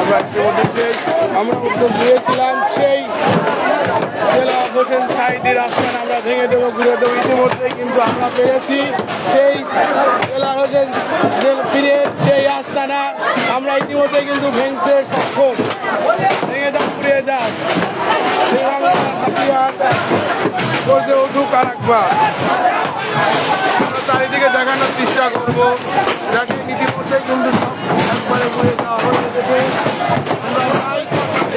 আমরা ইতিমধ্যে আমরা উদ্যোগ নিয়েছিলাম সেই দেলোয়ার হোসেন সাঈদীর আস্তানা আমরা ভেঙে দেবো, ঘুরে দেবো। ইতিমধ্যেই কিন্তু আমরা পেয়েছি সেই দেলোয়ার হোসেন পীরের সেই আস্তানা আমরা ইতিমধ্যেই কিন্তু ভেঙতে সক্ষম। ভেঙে যাক, ঘুরিয়ে যাক, করতে উঠুক আর একবার। চারিদিকে দেখানোর চেষ্টা করবো, যাকে ইতিমধ্যেই কিন্তু একবারে ঘুরে যাওয়া হয়ে গেছে। আমরা চাই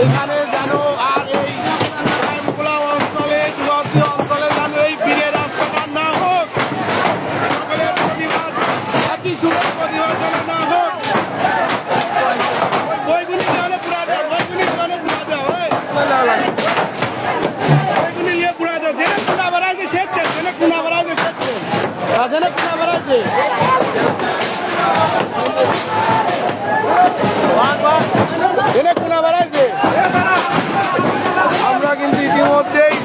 এখানে যেন আর এই টাইমগুলা অঞ্চলে চুয়াশি অঞ্চলে যেন এই পীরের রাস্তাটা না হোক, সকলের প্রতিবাদ একই সুরের প্রতিবাদ যেন না হোক। বইগুলি তাহলে পুরা যাও, বইগুলি তাহলে পুরা যাও, বইগুলি নিয়ে পুরা যাও। যেন কোনা বাড়াইছে সেচ্ছে, যেন কোনা বাড়াইছে সেচ্ছে, যেন কোনা বাড়াইছে আমরা কিন্তু ইতিমধ্যেই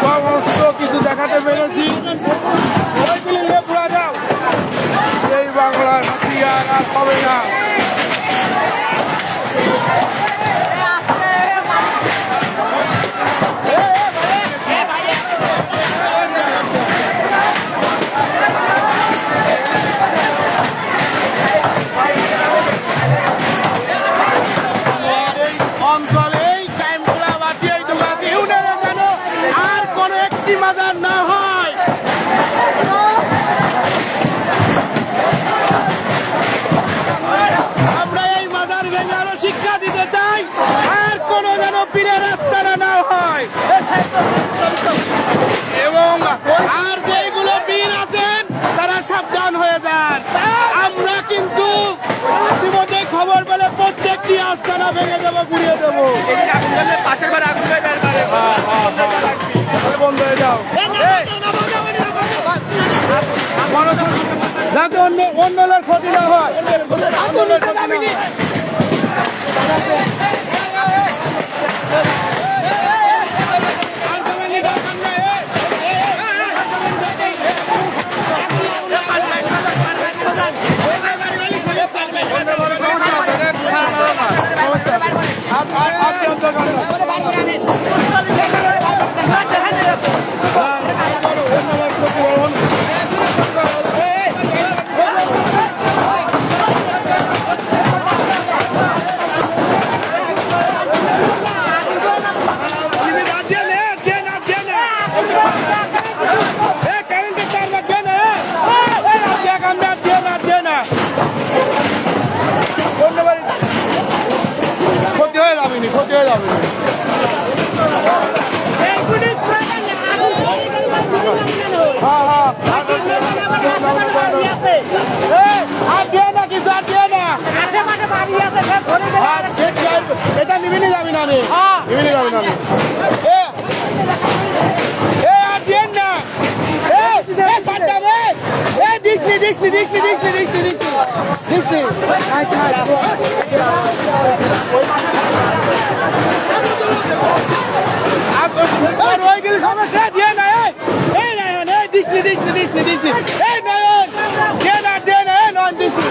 সমস্ত কিছু দেখাতে পেরেছি। ওইগুলি নিয়ে পুরা যাও, এই বাংলার হাতিয়ার আর হবে না। শিক্ষা দিতে চাই আর কোনো যেন পীরের আস্তানা না হয়, এবং আর যেগুলো পীর আছেন তারা সাবধান হয়ে যান। আমরা কিন্তু ইতিমধ্যে খবর পেলে প্রত্যেকটি আস্তানা ভেঙে দেবো, ঘুরিয়ে দেবো। বন্ধ হয়ে যাও, যাতে অন্য ক্ষতি না হয়। এটা নিবিনি যাবি না, নিবিনি যাবি না। সমস্যা দিয়ে না, এই নয়ন, এই দিসনি দিসনি দিসনি দিসনি, এই নয়ন দিয়ে না, নয়ন দিসনি।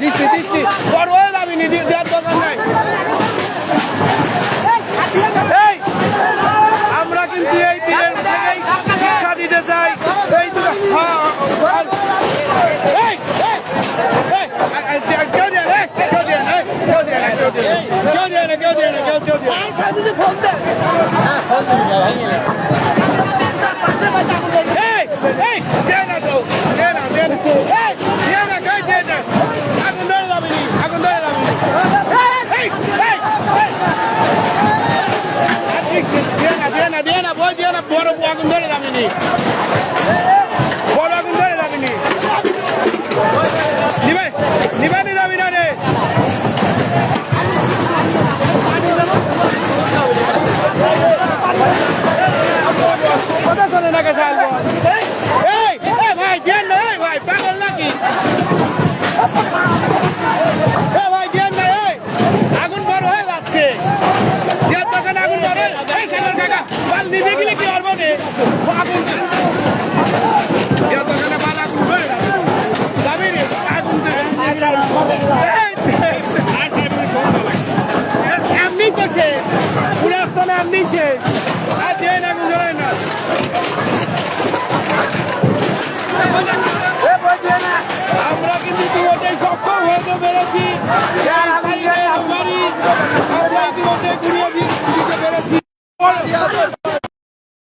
দিচ্ছি দিচ্ছি, বড় হয়ে যাবি নি, দেওয়ার দরকার নাই। আমরা কিন্তু এই পীরের থেকেই শিক্ষা দিতে চাই। বড় আগুন ধরে যাবিনি, বড় আগুন ধরে যাবিনি, নিবানি যাবি না রে। কথা শোনে না গেছে ভাই, দেন না ভাই, পাগল নাকি ভাই, দেন না, আগুন বড় হয়ে যাচ্ছে, দোকানে আগুন বড়, কাকা নিজে গেলে কি করবো রে আগুন। নিচে আর দেন আগুন জ্বালায় না আমরা কিন্তু ইতিমধ্যে সক্ষম হতে পেরেছি আমরা ইতিমধ্যে ঘুরিয়ে দিতে পেরেছি